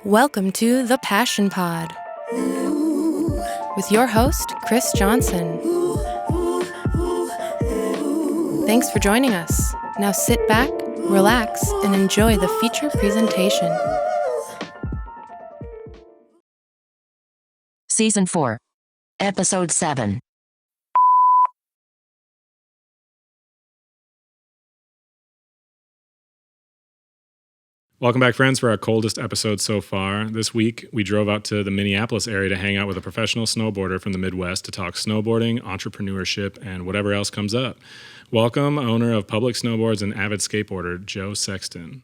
Welcome to The Passion Pod with your host, Chris Johnson. Thanks for joining us. Now sit back, relax, and enjoy the feature presentation. Season 4, Episode 7. Welcome back, friends, for our coldest episode so far. This week, we drove out to the Minneapolis area to hang out with a professional snowboarder from the Midwest to talk snowboarding, entrepreneurship, and whatever else comes up. Welcome, owner of Public Snowboards and avid skateboarder, Joe Sexton.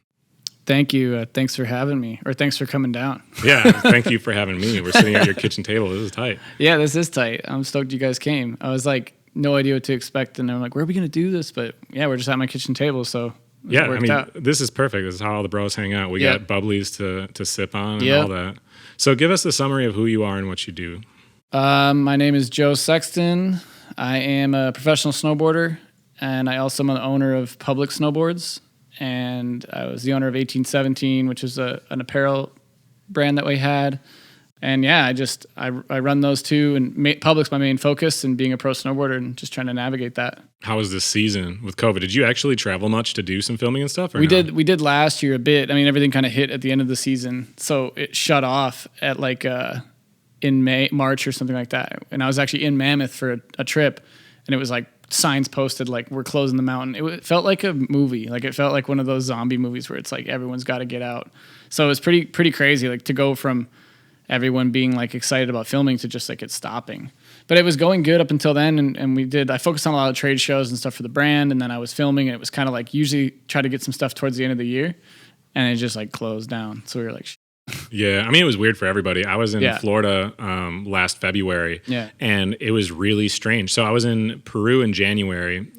Thank you. Thanks for having me, or thanks for coming down. Yeah, thank you for having me. We're sitting at your kitchen table. This is tight. Yeah, this is tight. I'm stoked you guys came. I was like, no idea what to expect, and I'm like, where are we going to do this? But yeah, we're just at my kitchen table, so yeah, I mean, this is perfect. This is how all the bros hang out. We got bubblies to sip on and all that. So give us a summary of who you are and what you do. My name is Joe Sexton. I am a professional snowboarder, and I also am the owner of Public Snowboards. And I was the owner of 1817, which is an apparel brand that we had. And yeah, I run those two, and Public's my main focus, and being a pro snowboarder and just trying to navigate that. How was this season with COVID? Did you actually travel much to do some filming and stuff? We did last year a bit. I mean, everything kind of hit at the end of the season, so it shut off at like in March or something like that. And I was actually in Mammoth for a trip, and it was like signs posted like we're closing the mountain. It felt like a movie. Like it felt like one of those zombie movies where it's like everyone's got to get out. So it was pretty crazy. Like to go from everyone being like excited about filming to just like it stopping. But it was going good up until then, and I focused on a lot of trade shows and stuff for the brand, and then I was filming, and it was kind of like usually try to get some stuff towards the end of the year, and it just like closed down. So we were like, yeah, I mean, it was weird for everybody. I was in Florida last February, and it was really strange. So I was in Peru in January,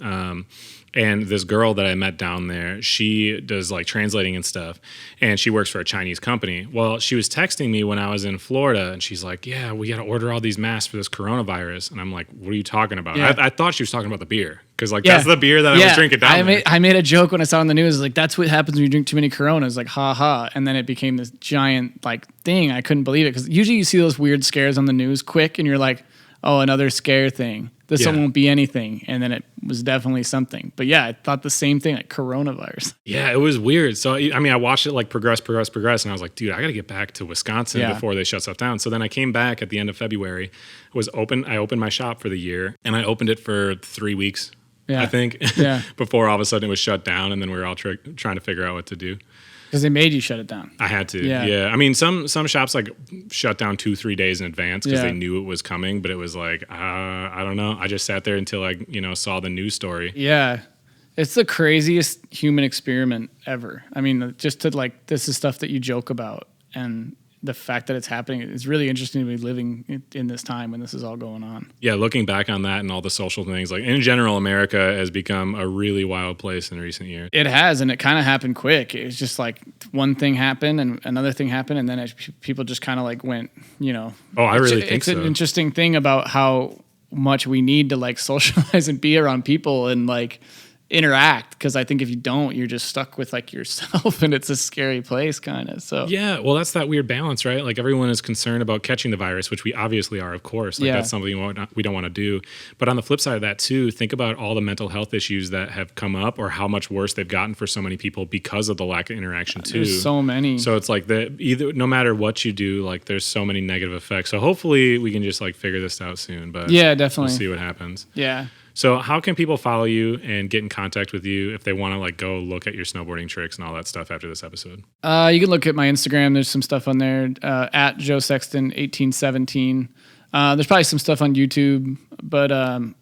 and this girl that I met down there, she does like translating and stuff, and she works for a Chinese company. Well, she was texting me when I was in Florida, and she's like, yeah, we got to order all these masks for this coronavirus. And I'm like, what are you talking about? Yeah. I thought she was talking about the beer, because like that's the beer that I was drinking down there. I made a joke when I saw it on the news, like that's what happens when you drink too many Coronas, like ha ha. And then it became this giant like thing. I couldn't believe it, because usually you see those weird scares on the news quick, and you're like, oh, another scare thing. This one won't be anything. And then it was definitely something. But yeah, I thought the same thing, like coronavirus. Yeah, it was weird. So, I mean, I watched it like progress. And I was like, dude, I got to get back to Wisconsin before they shut stuff down. So then I came back at the end of February. I opened my shop for the year, and I opened it for 3 weeks, I think, before all of a sudden it was shut down. And then we were all trying to figure out what to do. Because they made you shut it down. I had to, yeah. I mean, some shops like shut down 2-3 days in advance because they knew it was coming. But it was like, I don't know. I just sat there until I, saw the news story. Yeah, it's the craziest human experiment ever. I mean, just to like, this is stuff that you joke about, and the fact that it's happening, it's really interesting to be living in this time when this is all going on. Yeah, looking back on that and all the social things, like in general, America has become a really wild place in recent years. It has, and it kind of happened quick. It was just like one thing happened and another thing happened, and then people just kind of like went, Oh, I really think so. It's an interesting thing about how much we need to like socialize and be around people and like interact, because I think if you don't, you're just stuck with like yourself, and it's a scary place kind of. So yeah, well, that's that weird balance, right? Like everyone is concerned about catching the virus, which we obviously are, of course. Like that's something we don't want to do. But on the flip side of that too, think about all the mental health issues that have come up, or how much worse they've gotten for so many people because of the lack of interaction too. There's so many. So it's like no matter what you do, like there's so many negative effects. So hopefully we can just like figure this out soon. But yeah, definitely. We'll see what happens. Yeah. So how can people follow you and get in contact with you if they want to like go look at your snowboarding tricks and all that stuff after this episode? You can look at my Instagram. There's some stuff on there, at Joe Sexton 1817. There's probably some stuff on YouTube, but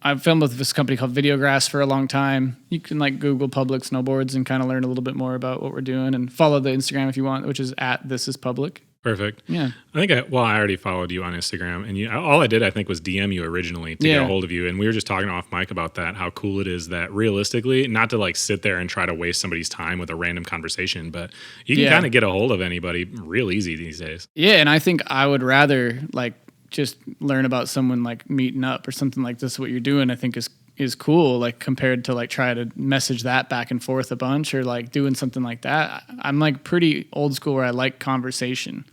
I've filmed with this company called Videographs for a long time. You can like Google Public Snowboards and kind of learn a little bit more about what we're doing, and follow the Instagram if you want, which is at This Is Public. Perfect. Yeah. I think I already followed you on Instagram, and all I did, I think, was DM you originally to get a hold of you. And we were just talking off mic about that, how cool it is that realistically, not to like sit there and try to waste somebody's time with a random conversation, but you can kind of get a hold of anybody real easy these days. Yeah. And I think I would rather like just learn about someone like meeting up or something like this. What you're doing, I think is is cool, like compared to like try to message that back and forth a bunch or like doing something like that. I'm like pretty old school where I like conversation,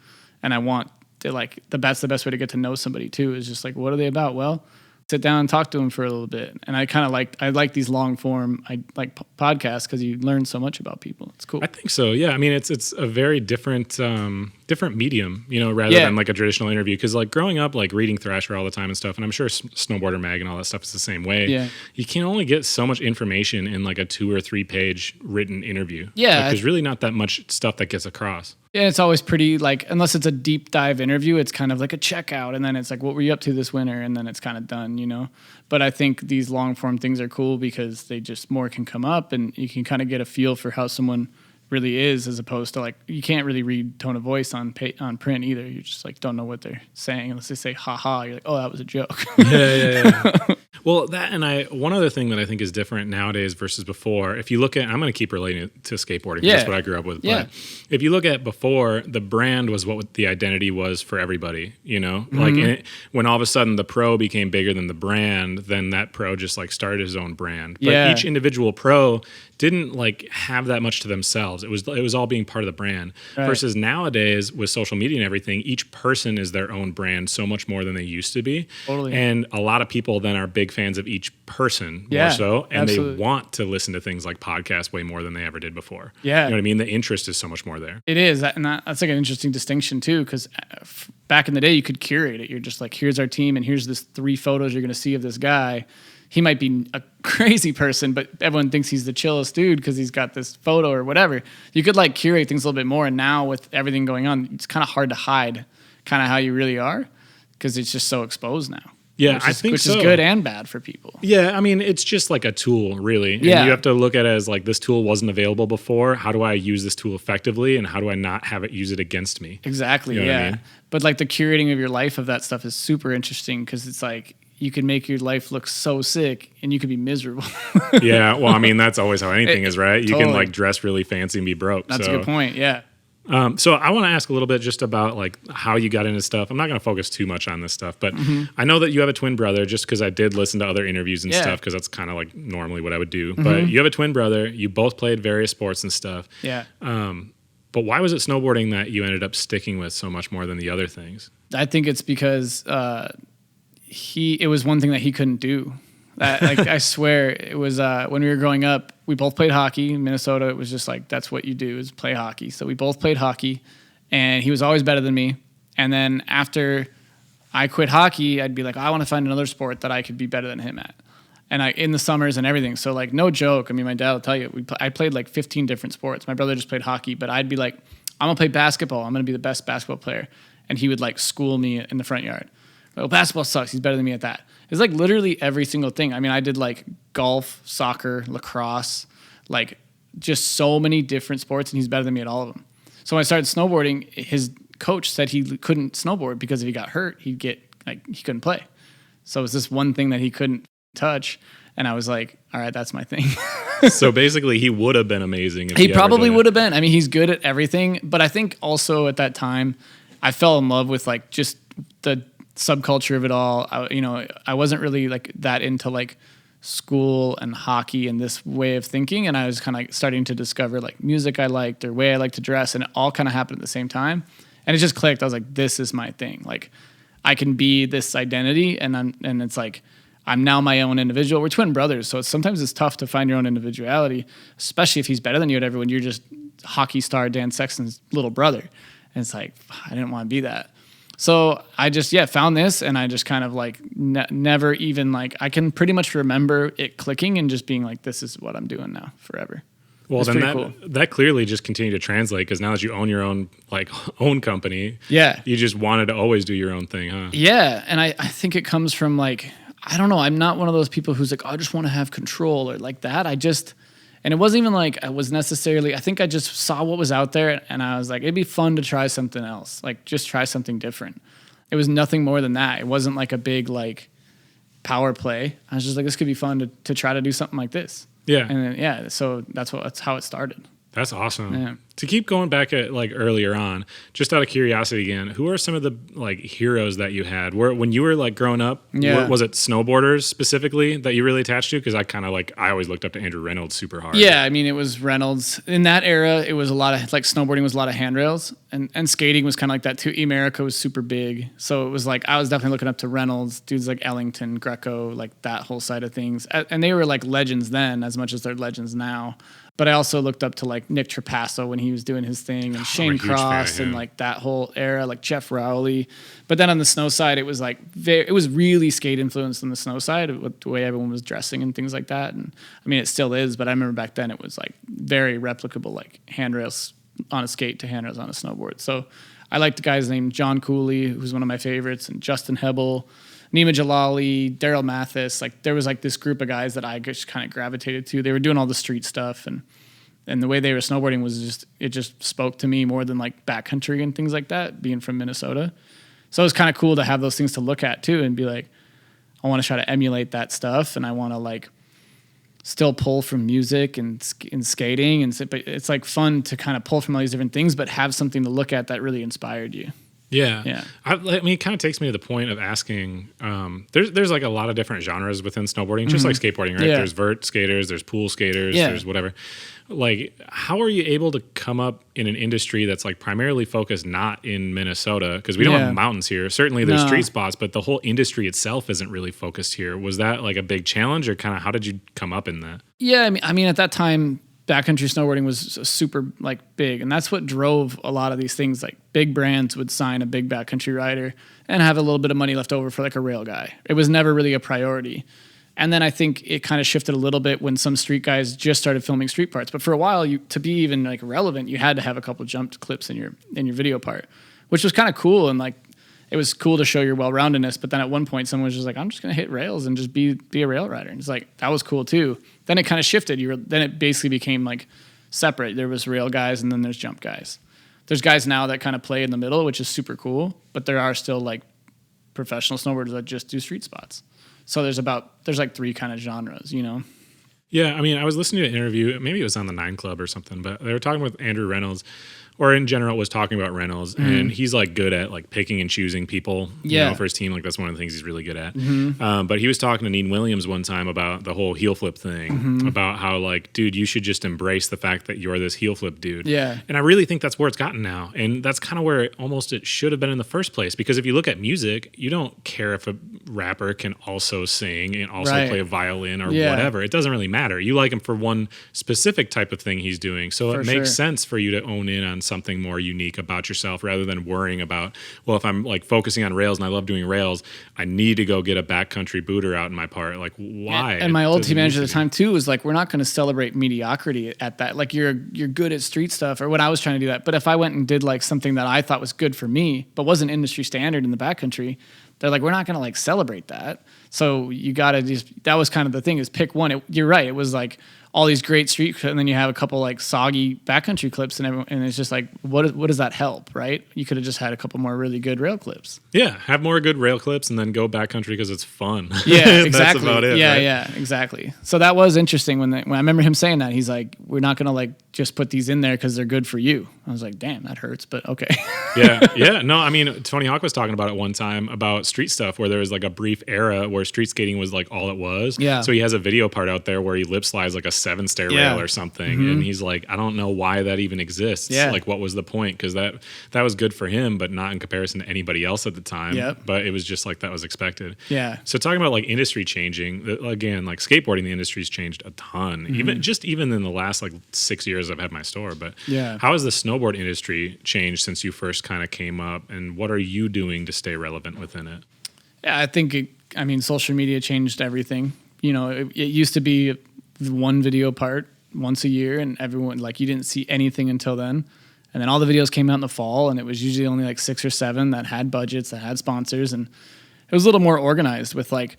and I want to like that's the best way to get to know somebody too, is just like, what are they about? Well, sit down and talk to them for a little bit. And I like these long form, I like podcasts because you learn so much about people. It's cool. I think so. Yeah. I mean, it's a very different medium, rather than like a traditional interview. Cause like growing up, like reading Thrasher all the time and stuff. And I'm sure Snowboarder Mag and all that stuff is the same way. Yeah. You can only get so much information in like a 2 or 3 page written interview. Yeah. Like, there's really not that much stuff that gets across. Yeah, it's always pretty, like, unless it's a deep dive interview, it's kind of like a checkout, and then it's like, what were you up to this winter? And then it's kind of done, But I think these long form things are cool because they just more can come up, and you can kind of get a feel for how someone really is, as opposed to like, you can't really read tone of voice on print either. You just like don't know what they're saying unless they say ha. You're like, oh, that was a joke. Yeah. Well, that and one other thing that I think is different nowadays versus before, if you look at, I'm going to keep relating it to skateboarding. Yeah. That's what I grew up with. Yeah. But if you look at before, the brand was what the identity was for everybody, Mm-hmm. Like when all of a sudden the pro became bigger than the brand, then that pro just like started his own brand. But each individual pro didn't like have that much to themselves. It was all being part of the brand. Right. Versus nowadays with social media and everything, each person is their own brand so much more than they used to be. Totally. And a lot of people then are big fans of each person more so, and they want to listen to things like podcasts way more than they ever did before. Yeah. You know what I mean? The interest is so much more there. It is. And that's like an interesting distinction too, because back in the day you could curate it. You're just like, here's our team and here's this 3 photos you're going to see of this guy. He might be a crazy person, but everyone thinks he's the chillest dude because he's got this photo or whatever. You could like curate things a little bit more. And now with everything going on, it's kind of hard to hide kind of how you really are because it's just so exposed now. Yeah, I think so. Which is good and bad for people. Yeah, I mean, it's just like a tool, really. And yeah. You have to look at it as like, this tool wasn't available before. How do I use this tool effectively? And how do I not have it use it against me? Exactly, you know what I mean? But like the curating of your life of that stuff is super interesting because it's like, you can make your life look so sick and you could be miserable. Yeah, well, I mean, that's always how anything is, right? You totally. can like dress really fancy and be broke. That's a good point, yeah. So I want to ask a little bit just about like how you got into stuff. I'm not going to focus too much on this stuff, but I know that you have a twin brother just because I did listen to other interviews and stuff because that's kind of like normally what I would do. But you have a twin brother. You both played various sports and stuff. Yeah. But why was it snowboarding that you ended up sticking with so much more than the other things? I think it's because it was one thing that he couldn't do. I swear it was when we were growing up, we both played hockey in Minnesota. It was just like, that's what you do is play hockey. So we both played hockey and he was always better than me. And then after I quit hockey, I'd be like, I want to find another sport that I could be better than him at. And in the summers and everything. So like, no joke. I mean, my dad will tell you, I played like 15 different sports. My brother just played hockey, but I'd be like, I'm gonna play basketball. I'm gonna be the best basketball player. And he would like school me in the front yard. Well, basketball sucks. He's better than me at that. It's like literally every single thing. I mean, I did like golf, soccer, lacrosse, like just so many different sports, and he's better than me at all of them. So when I started snowboarding, his coach said he couldn't snowboard because if he got hurt, he couldn't play. So it was this one thing that he couldn't touch, and I was like, all right, that's my thing. So basically, he would have been amazing. If he probably would have been. I mean, he's good at everything, but I think also at that time, I fell in love with like just the subculture of it all. I wasn't really like that into like school and hockey and this way of thinking, and I was kind of starting to discover like music I liked or way I like to dress, and it all kind of happened at the same time, and it just clicked. I was like, this is my thing. Like I can be this identity, and it's like I'm now my own individual. We're twin brothers, so sometimes it's tough to find your own individuality, especially if he's better than you at everyone. You're just hockey star Dan Sexton's little brother, and it's like I didn't want to be that. So I just, found this, and I just kind of like never even like, I can pretty much remember it clicking and just being like, this is what I'm doing now forever. Well, then that clearly just continued to translate because now that you own your own company, you just wanted to always do your own thing, huh? Yeah, and I think it comes from like, I don't know, I'm not one of those people who's like, I just want to have control or like that. And it wasn't even like I was necessarily, I think I just saw what was out there and I was like, it'd be fun to try something else. Like just try something different. It was nothing more than that. It wasn't like a big like power play. I was just like, this could be fun to try to do something like this. Yeah. And then, so that's how it started. That's awesome. Yeah. To keep going back at like earlier on, just out of curiosity again, who are some of the like heroes that you had? When you were like growing up, was it snowboarders specifically that you really attached to? Because I always looked up to Andrew Reynolds super hard. Yeah, I mean, it was Reynolds. In that era, it was a lot of like snowboarding was a lot of handrails, and skating was kind of like that too. America was super big, so it was like I was definitely looking up to Reynolds, dudes like Ellington, Greco, like that whole side of things, and they were like legends then as much as they're legends now. But I also looked up to like Nick Trapasso when he was doing his thing, and Shane Cross and like that whole era, like Jeff Rowley. But then on the snow side, it was like it was really skate influenced on the snow side, with the way everyone was dressing and things like that. And I mean, it still is, but I remember back then it was like very replicable, like handrails on a skate to handrails on a snowboard. So I liked the guys named John Cooley, who's one of my favorites, and Justin Hebel, Nima Jalali, Daryl Mathis. Like there was like this group of guys that I just kind of gravitated to. They were doing all the street stuff, and the way they were snowboarding was just spoke to me more than like backcountry and things like that, being from Minnesota. So it was kind of cool to have those things to look at too, and be like, I want to try to emulate that stuff, and I want to like still pull from music and skating, but it's like fun to kind of pull from all these different things, but have something to look at that really inspired you. Yeah. I mean, it kind of takes me to the point of asking, there's like a lot of different genres within snowboarding, just like skateboarding, right? Yeah. There's vert skaters, there's pool skaters, there's whatever. Like, how are you able to come up in an industry that's like primarily focused not in Minnesota? Because we don't have mountains here. Certainly there's street spots, but the whole industry itself isn't really focused here. Was that like a big challenge, or kind of how did you come up in that? Yeah, I mean, at that time, backcountry snowboarding was super like big, and that's what drove a lot of these things. Like big brands would sign a big backcountry rider and have a little bit of money left over for like a rail guy. It was never really a priority. And then I think it kind of shifted a little bit when some street guys just started filming street parts. But for a while, to be even like relevant, you had to have a couple jumped clips in your video part, which was kind of cool. And like it was cool to show your well-roundedness. But then at one point, someone was just like, I'm just going to hit rails and just be a rail rider. And it's like, that was cool too. Then it kind of shifted. Then it basically became like separate. There was rail guys and then there's jump guys. There's guys now that kind of play in the middle, which is super cool. But there are still like professional snowboarders that just do street spots. So there's like three kind of genres, you know? Yeah, I mean, I was listening to an interview, maybe it was on the 9 Club or something, but they were talking with Andrew Reynolds, or in general was talking about Reynolds, and he's like good at like picking and choosing people you know, for his team. Like that's one of the things he's really good at. But he was talking to Neen Williams one time about the whole heel flip thing, about how like, dude, you should just embrace the fact that you're this heel flip dude. Yeah. And I really think that's where it's gotten now. And that's kind of where it should have been in the first place. Because if you look at music, you don't care if a rapper can also sing and also play a violin or whatever. It doesn't really matter. You like him for one specific type of thing he's doing. So it makes sense for you to own in on something more unique about yourself rather than worrying about, well, if I'm like focusing on rails and I love doing rails, I need to go get a backcountry booter out in my part. Like, why? And my old team manager at the time too was like, we're not going to celebrate mediocrity at that. Like you're good at street stuff, or when I was trying to do that. But if I went and did like something that I thought was good for me, but wasn't industry standard in the backcountry, they're like, we're not going to like celebrate that. So you got to that was kind of the thing, is pick one. You're right. It was like all these great street clips, and then you have a couple like soggy backcountry clips, and it's just like, what does that help, right? You could have just had a couple more really good rail clips. Yeah, have more good rail clips, and then go backcountry because it's fun. Yeah, exactly. That's about it. Yeah, right? Yeah, exactly. So that was interesting when I remember him saying that. He's like, we're not gonna like just put these in there because they're good for you. I was like, damn, that hurts, but okay. Yeah. No, I mean, Tony Hawk was talking about it one time about street stuff where there was like a brief era where street skating was like all it was. Yeah. So he has a video part out there where he lip slides like a 7-stair rail or something. And he's like, I don't know why that even exists. Yeah. Like, what was the point? Because that was good for him, but not in comparison to anybody else at the time. Yep. But it was just like that was expected. Yeah. So talking about like industry changing, again, like skateboarding, the industry's changed a ton. Even in the last like 6 years I've had my store. But how has the snowboard industry changed since you first kind of came up, and what are you doing to stay relevant within it? Yeah, I think social media changed everything. You know, it used to be one video part once a year, and everyone, like, you didn't see anything until then. And then all the videos came out in the fall, and it was usually only like 6 or 7 that had budgets, that had sponsors, and it was a little more organized with like,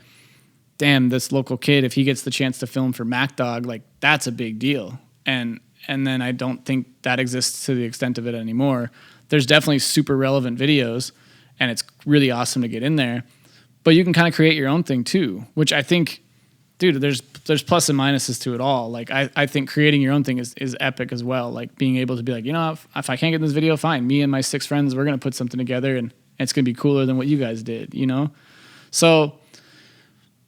damn, this local kid, if he gets the chance to film for MacDog, like, that's a big deal. And then I don't think that exists to the extent of it anymore. There's definitely super relevant videos, and it's really awesome to get in there. But you can kind of create your own thing too, which I think dude, there's plus and minuses to it all. Like I think creating your own thing is epic as well. Like being able to be like, if I can't get in this video, fine. Me and my 6 friends, we're gonna put something together, and it's gonna be cooler than what you guys did. So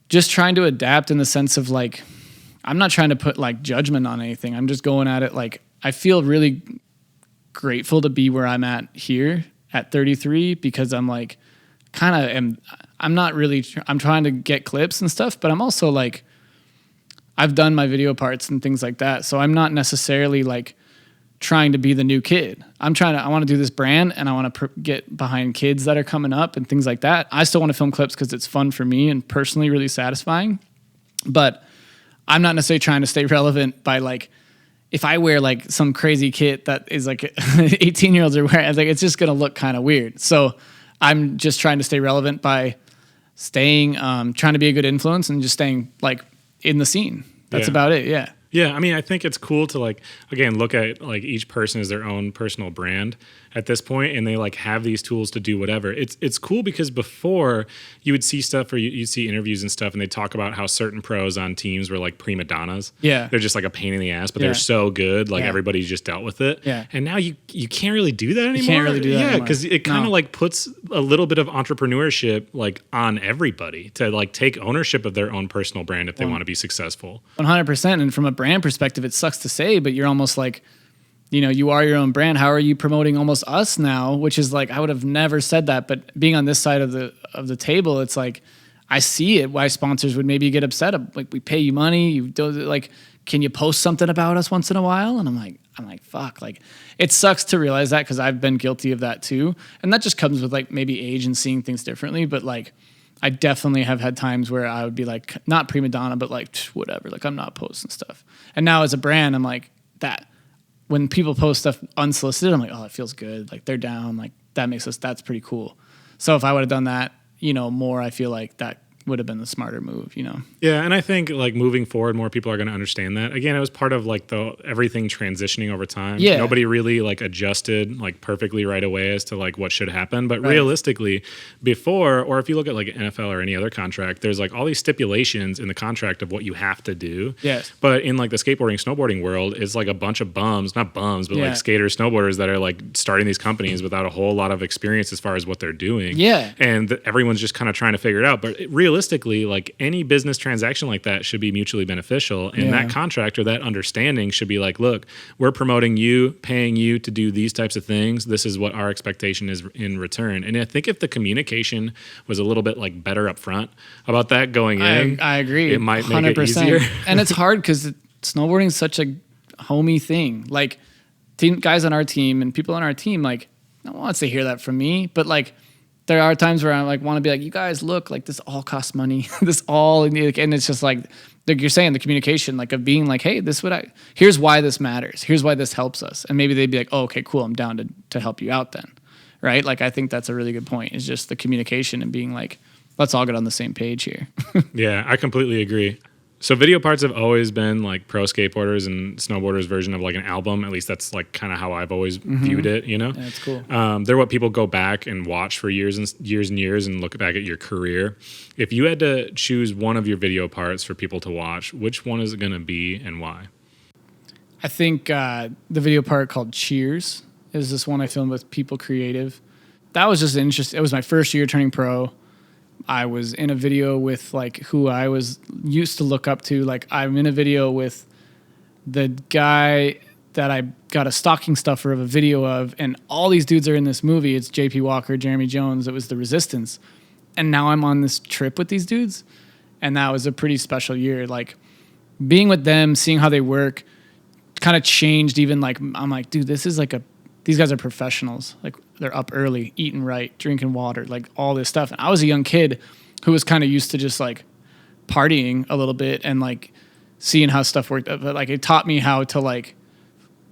just trying to adapt in the sense of like, I'm not trying to put like judgment on anything. I'm just going at it like I feel really grateful to be where I'm at here at 33 because I'm like I'm trying to get clips and stuff, but I'm also like, I've done my video parts and things like that. So I'm not necessarily like trying to be the new kid. I want to do this brand and I want to get behind kids that are coming up and things like that. I still want to film clips because it's fun for me and personally really satisfying, but I'm not necessarily trying to stay relevant by like, if I wear like some crazy kit that is like 18-year-olds are wearing, like, it's just going to look kind of weird. So I'm just trying to stay relevant by staying, trying to be a good influence and just staying like in the scene. That's about it. Yeah. Yeah. I mean, I think it's cool to like, again, look at like each person as their own personal brand at this point, and they like have these tools to do whatever. It's cool because before you would see stuff or you'd see interviews and stuff, and they talk about how certain pros on teams were like prima donnas. Yeah. They're just like a pain in the ass, but they're so good. Like everybody's just dealt with it. Yeah. And now you can't really do that anymore. You can't really do that anymore. Yeah. Cause it kind of like puts a little bit of entrepreneurship like on everybody to like take ownership of their own personal brand if they want to be successful. 100%. And from a brand perspective, it sucks to say, but you're almost like, you are your own brand. How are you promoting almost us now? Which is like, I would have never said that, but being on this side of the table, it's like, I see it why sponsors would maybe get upset. Like, we pay you money. You do like, can you post something about us once in a while? And I'm like, fuck. Like, it sucks to realize that because I've been guilty of that too. And that just comes with like maybe age and seeing things differently. But like, I definitely have had times where I would be like, not prima donna, but like, whatever. Like, I'm not posting stuff. And now as a brand, I'm like that. When people post stuff unsolicited, I'm like, oh, it feels good. Like, they're down. Like, that's pretty cool. So if I would have done that, more, I feel like that would have been the smarter move, Yeah, and I think like moving forward, more people are going to understand that. Again, it was part of like everything transitioning over time. Yeah. Nobody really like adjusted like perfectly right away as to like what should happen. But realistically, before, or if you look at like NFL or any other contract, there's like all these stipulations in the contract of what you have to do. Yes. But in like the skateboarding, snowboarding world, it's like a bunch of not bums, but like skaters, snowboarders that are like starting these companies without a whole lot of experience as far as what they're doing. Yeah. And everyone's just kind of trying to figure it out. But realistically, like any business transaction like that should be mutually beneficial. And that contract or that understanding should be like, look, we're promoting you, paying you to do these types of things. This is what our expectation is in return. And I think if the communication was a little bit like better up front about that going in, I agree. It might make 100%. It easier. And it's hard because snowboarding is such a homey thing. Like guys on our team and people on our team, like, no one wants to hear that from me, but like, there are times where I like want to be like, you guys look like this all costs money. And it's just like you're saying, the communication, like of being like, hey, here's why this matters. Here's why this helps us. And maybe they'd be like, oh, okay, cool. I'm down to help you out then. Right. Like, I think that's a really good point. It's just the communication and being like, let's all get on the same page here. Yeah, I completely agree. So video parts have always been like pro skateboarders and snowboarders' version of like an album. At least that's like kind of how I've always viewed it, Yeah, that's cool. They're what people go back and watch for years and years and look back at your career. If you had to choose one of your video parts for people to watch, which one is it going to be and why? I think the video part called Cheers is this one I filmed with People Creative. That was just interesting. It was my first year turning pro. I was in a video with like who I was used to look up to. Like, I'm in a video with the guy that I got a stocking stuffer of a video of, and all these dudes are in this movie. It's JP Walker, Jeremy Jones. It was The Resistance. And now I'm on this trip with these dudes. And that was a pretty special year. Like, being with them, seeing how they work kind of changed. Even like, I'm like, dude, this is like these guys are professionals. Like, they're up early, eating right, drinking water, like all this stuff. And I was a young kid who was kind of used to just like partying a little bit and like seeing how stuff worked. But like, it taught me how to like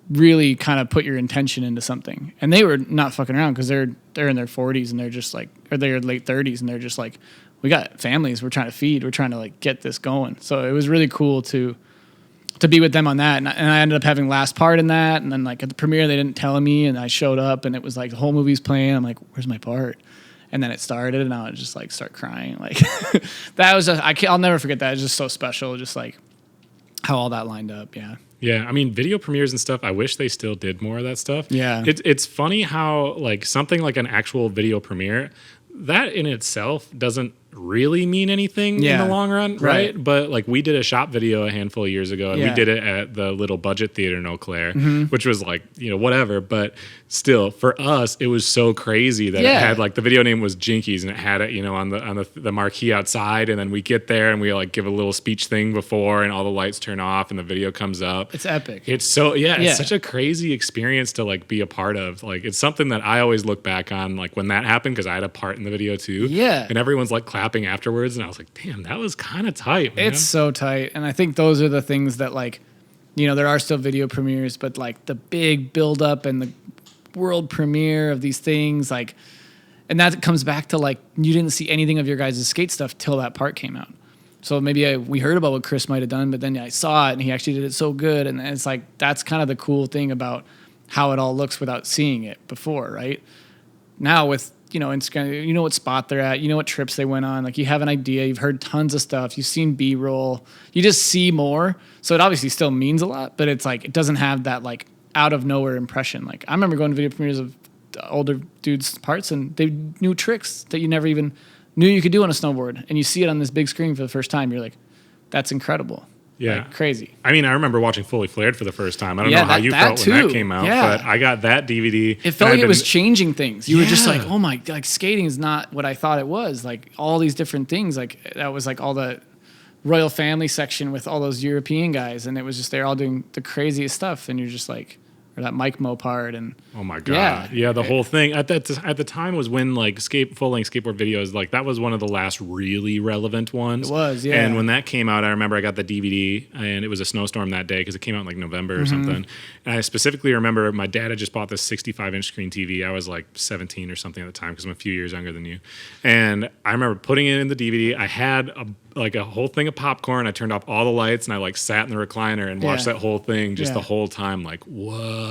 really kind of put your intention into something. And they were not fucking around because they're in their 40s and they're just like, or they're late 30s and they're just like, we got families we're trying to feed. We're trying to like get this going. So it was really cool to be with them on that. And I ended up having last part in that. And then like at the premiere, they didn't tell me, and I showed up and it was like the whole movie's playing. I'm like, where's my part? And then it started, and I would just like start crying. Like that was I'll never forget that. It was just so special, just like how all that lined up. Yeah. Yeah, I mean, video premieres and stuff, I wish they still did more of that stuff. Yeah. It's funny how, like, something like an actual video premiere, that in itself doesn't really mean anything in the long run, right? But, like, we did a shop video a handful of years ago, and we did it at the little budget theater in Eau Claire, which was, like, you know, whatever. But still, for us, it was so crazy that it had, like, the video name was Jinkies, and it had it, you know, on the marquee outside, and then we get there, and we, like, give a little speech thing before, and all the lights turn off, and the video comes up. It's epic. It's so, it's such a crazy experience to, like, be a part of. Like, it's something that I always look back on, like, when that happened, because I had a part in the video, too. Yeah. And everyone's, like, clapping afterwards, and I was like, damn, that was kind of tight, man. It's so tight. And I think those are the things that, like, you know, there are still video premieres, but, like, the big build up and the world premiere of these things, like, and that comes back to, like, you didn't see anything of your guys' skate stuff till that part came out. So maybe we heard about what Chris might have done, but then I saw it and he actually did it so good. And it's like, that's kind of the cool thing about how it all looks without seeing it before, right? Now with, you know, Instagram, you know what spot they're at, you know what trips they went on, like you have an idea, you've heard tons of stuff, you've seen B-roll, you just see more. So it obviously still means a lot, but it's like, it doesn't have that like out of nowhere impression. Like I remember going to video premieres of older dudes' parts and they knew tricks that you never even knew you could do on a snowboard. And you see it on this big screen for the first time. You're like, that's incredible. Yeah. Like, crazy. I mean, I remember watching Fully Flared for the first time. I don't know how you felt when that came out, but I got that DVD. It felt like it was changing things. You were just like, oh my, like skating is not what I thought it was. Like all these different things. Like that was like all the royal family section with all those European guys. And it was just, they're all doing the craziest stuff. And you're just like, or that Mike Mo part and oh my god, the whole thing at the time was when like full length skateboard videos, like that was one of the last really relevant ones. It was, And when that came out, I remember I got the DVD and it was a snowstorm that day because it came out in like November or something. And I specifically remember my dad had just bought this 65-inch screen TV. I was like 17 or something at the time because I'm a few years younger than you. And I remember putting it in the DVD. I had a whole thing of popcorn. I turned off all the lights and I like sat in the recliner and watched that whole thing just the whole time. Like, whoa.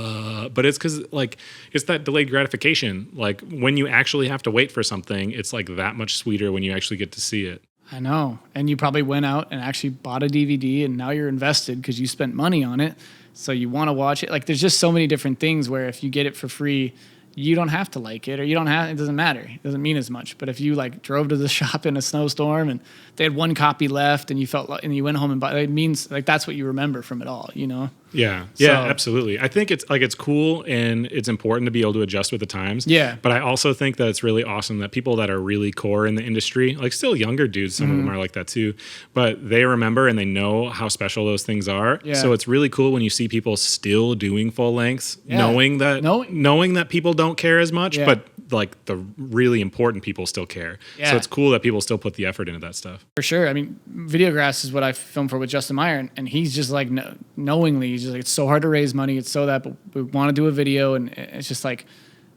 But it's because like, it's that delayed gratification. Like when you actually have to wait for something, it's like that much sweeter when you actually get to see it. I know. And you probably went out and actually bought a DVD and now you're invested because you spent money on it. So you want to watch it. Like there's just so many different things where if you get it for free, you don't have to like it, or you don't have, it doesn't matter. It doesn't mean as much. But if you like drove to the shop in a snowstorm and they had one copy left and you felt like, and you went home and bought it, means like that's what you remember from it all, you know? Yeah. Yeah, absolutely. I think it's like, it's cool and it's important to be able to adjust with the times. Yeah. But I also think that it's really awesome that people that are really core in the industry, like still younger dudes, some of them are like that too, but they remember and they know how special those things are. Yeah. So it's really cool when you see people still doing full lengths, knowing that people don't care as much, but like the really important people still care. Yeah. So it's cool that people still put the effort into that stuff. For sure. I mean, Videographs is what I filmed for with Justin Meyer, and he's just like knowingly, he's just like, it's so hard to raise money. It's so that, but we want to do a video, and it's just like,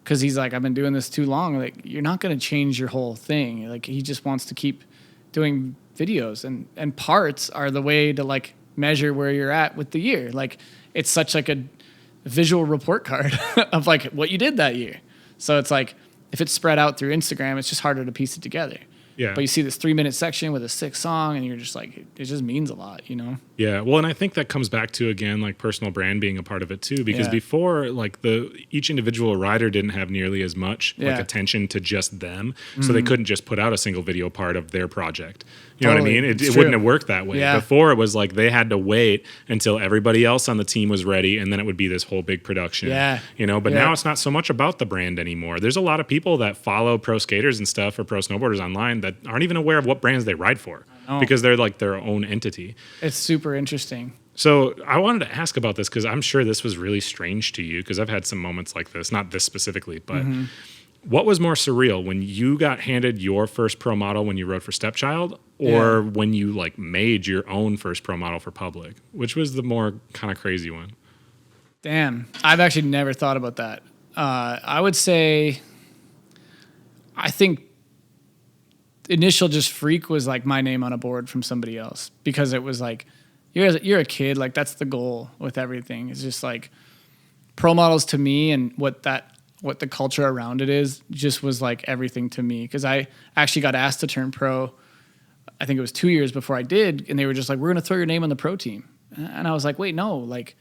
because he's like, I've been doing this too long. Like, you're not going to change your whole thing. Like, he just wants to keep doing videos, and parts are the way to like measure where you're at with the year. Like, it's such like a visual report card of like what you did that year. So it's like, if it's spread out through Instagram, it's just harder to piece it together. Yeah. But you see this 3-minute section with a 6 song and you're just like, it just means a lot, you know? Yeah. Well, and I think that comes back to, again, like personal brand being a part of it too, because before, like each individual rider didn't have nearly as much like attention to just them. So they couldn't just put out a single video part of their project. You know what I mean? It wouldn't have worked that way. Yeah. Before it was like they had to wait until everybody else on the team was ready, and then it would be this whole big production. Yeah. You know, but now it's not so much about the brand anymore. There's a lot of people that follow pro skaters and stuff or pro snowboarders online that aren't even aware of what brands they ride for because they're like their own entity. It's super interesting. So I wanted to ask about this because I'm sure this was really strange to you because I've had some moments like this, not this specifically, but what was more surreal, when you got handed your first pro model when you rode for Stepchild, or when you like made your own first pro model for public? Which was the more kind of crazy one? Damn, I've actually never thought about that. I would say, I think initial just freak was like my name on a board from somebody else, because it was like, you're a kid, like that's the goal with everything. It's just like pro models to me, and what that what the culture around it is just was like everything to me. Cause I actually got asked to turn pro, I think it was 2 years before I did. And they were just like, we're going to throw your name on the pro team. And I was like, wait, no, like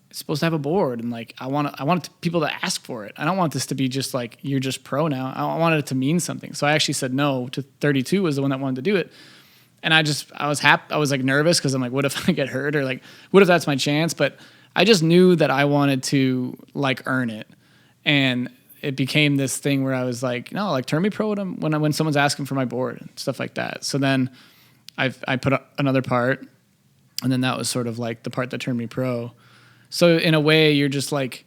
it's supposed to have a board. And like, I want people to ask for it. I don't want this to be just like, you're just pro now. I wanted it to mean something. So I actually said no to 32 was the one that wanted to do it. And I was happy. I was like nervous because I'm like, what if I get hurt, or like, what if that's my chance? But I just knew that I wanted to like earn it. And it became this thing where I was like, no, like turn me pro when someone's asking for my board and stuff like that. So then I put up another part, and then that was sort of like the part that turned me pro. So in a way, you're just like,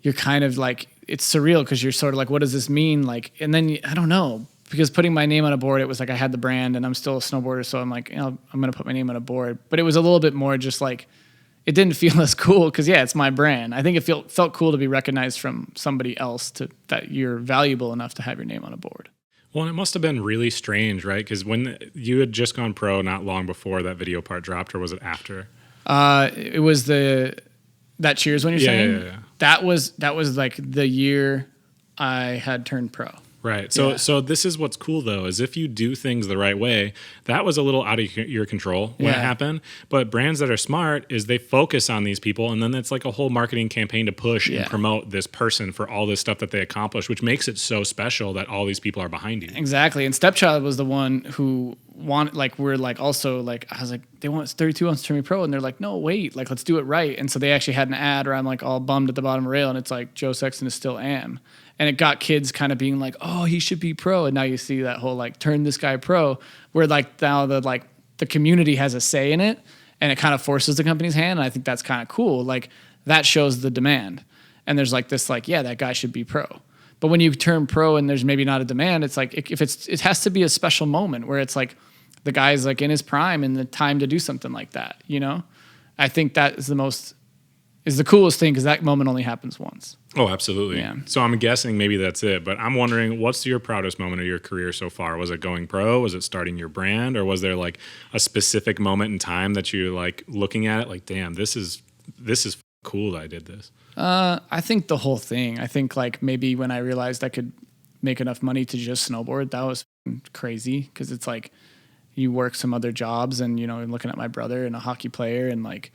you're kind of like, it's surreal because you're sort of like, what does this mean? Like, and then I don't know. Because putting my name on a board, it was like I had the brand and I'm still a snowboarder. So I'm like, I'm going to put my name on a board. But it was a little bit more just like, it didn't feel as cool because, yeah, it's my brand. I think it felt cool to be recognized from somebody else that you're valuable enough to have your name on a board. Well, it must have been really strange, right? Because when you had just gone pro not long before that video part dropped, or was it after? It was that Cheers one you're saying? Yeah. That was like the year I had turned pro. Right. So this is what's cool, though, is if you do things the right way, that was a little out of your control when it happened. But brands that are smart is they focus on these people, and then it's like a whole marketing campaign to push and promote this person for all this stuff that they accomplish, which makes it so special that all these people are behind you. Exactly. And Stepchild was the one who wanted, like, we're like also like, I was like, they want 32 wants to turn me pro, and they're like, no, wait, like, let's do it right. And so they actually had an ad where I'm like all bummed at the bottom rail, and it's like, Joe Sexton is still am. And it got kids kind of being like, oh, he should be pro. And now you see that whole like turn this guy pro, where like now the community has a say in it, and it kind of forces the company's hand. And I think that's kind of cool. Like that shows the demand. And there's like this like, yeah, that guy should be pro. But when you turn pro and there's maybe not a demand, it's like it has to be a special moment where it's like the guy's like in his prime and the time to do something like that. You know, I think that is the coolest thing because that moment only happens once. Oh, absolutely. Yeah. So I'm guessing maybe that's it. But I'm wondering, what's your proudest moment of your career so far? Was it going pro? Was it starting your brand? Or was there like a specific moment in time that you're like looking at it like, damn, this is cool that I did this? I think the whole thing. I think like maybe when I realized I could make enough money to just snowboard, that was crazy because it's like you work some other jobs and, you know, I'm looking at my brother and a hockey player and like